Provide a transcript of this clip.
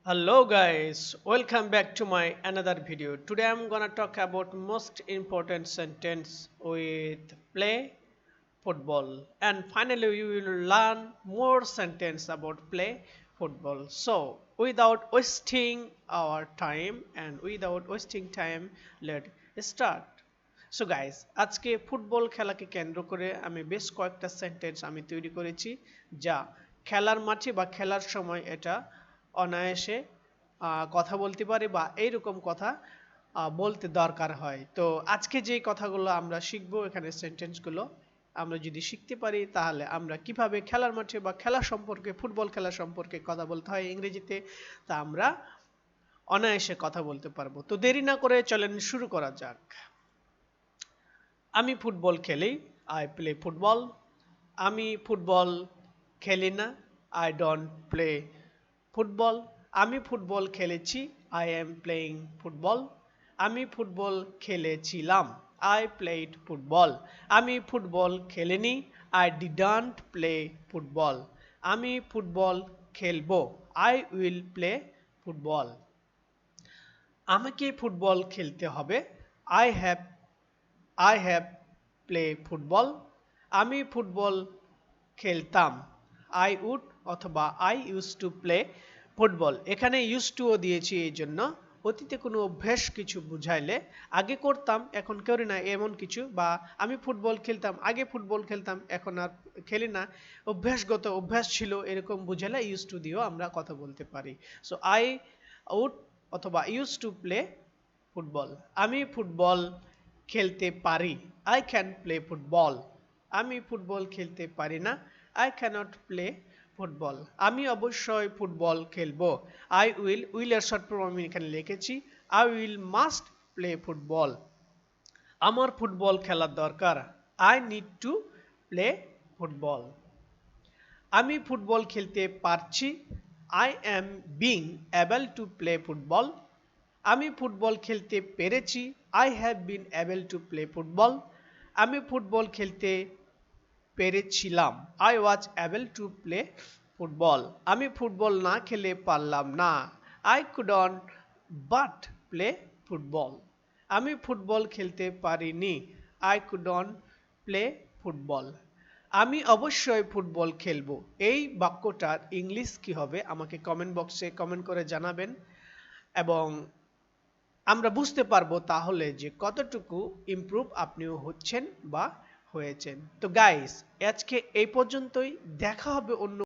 Hello guys, welcome back to my another video. Today I'm gonna talk about most important sentence with play football, and finally you will learn more sentence about play football. So without wasting our time and without wasting time, let's start. So guys আজকে football খেলাকে কেন্দ্র করে আমি বেশ কয়েকটা sentence আমি তৈরি করেছি যা খেলার মাঠে বা খেলার সময় এটা অনায়াসে কথা বলতে পারে বা এইরকম কথা বলতে দরকার হয়। তো আজকে যে কথাগুলো আমরা শিখবো এখানে সেন্টেন্সগুলো আমরা যদি শিখতে পারি তাহলে আমরা কিভাবে খেলার মাঠে বা খেলা সম্পর্কে ফুটবল খেলা সম্পর্কে কথা বলতে হয় ইংরেজিতে তা আমরা অনায়াসে কথা বলতে পারবো। তো দেরি না করে চলেন শুরু করা যাক। আমি ফুটবল খেলি, আই প্লে ফুটবল। আমি ফুটবল খেলি না, আই ডোন্ট প্লে ফুটবল। আমি ফুটবল খেলেছি, আই এম প্লেয়িং ফুটবল। আমি ফুটবল খেলেছিলাম, আই প্লেড ফুটবল। আমি ফুটবল খেলিনি, আই ডিডন্ট প্লে ফুটবল। আমি ফুটবল খেলবো, আই উইল প্লে ফুটবল। আমাকে ফুটবল খেলতে হবে, I have I have play football. আমি ফুটবল খেলতাম, আই উড অথবা I use to play football. এখানে ইউজ টুও দিয়েছি এই জন্য অতীতে কোনো অভ্যাস কিছু বুঝাইলে আগে করতাম এখন করি না এমন কিছু, বা আমি ফুটবল খেলতাম আগে ফুটবল খেলতাম এখন আর খেলি না, অভ্যাসগত অভ্যাস ছিল এরকম বুঝালে ইউজ টু দিয়েও আমরা কথা বলতে পারি। সো আই উড অথবা ইউজ টু প্লে ফুটবল। আমি ফুটবল খেলতে পারি, আই ক্যান প্লে ফুটবল। আমি ফুটবল খেলতে পারি না, আই ক্যানট প্লে ফুটবল। আমি অবশ্যই ফুটবল খেলবো, আই উইল, উইলের শর্ট ফর্ম আমি এখানে লিখেছি, I will must play football. আমার ফুটবল খেলার দরকার, I need to play football. আমি ফুটবল খেলতে পারছি, I am being able to play football. আমি ফুটবল খেলতে পেরেছি, I have been able to play football. আমি ফুটবল খেলতে পেরেছিলাম, I was able to play football. আমি ফুটবল না খেলে পারলাম না, I couldn't but play football. আমি ফুটবল খেলতে পারিনি, আই কুডন্ট প্লে ফুটবল। আমি অবশ্যই ফুটবল খেলবো। এই বাক্যটার ইংলিশ কি হবে আমাকে কমেন্ট বক্সে কমেন্ট করে জানাবেন, এবং আমরা বুঝতে পারবো তাহলে যে কতটুকু ইমপ্রুভ আপনিও হচ্ছেন বা হয়েছেন। তো গাইস আজকে এই পর্যন্তই, দেখা হবে অন্য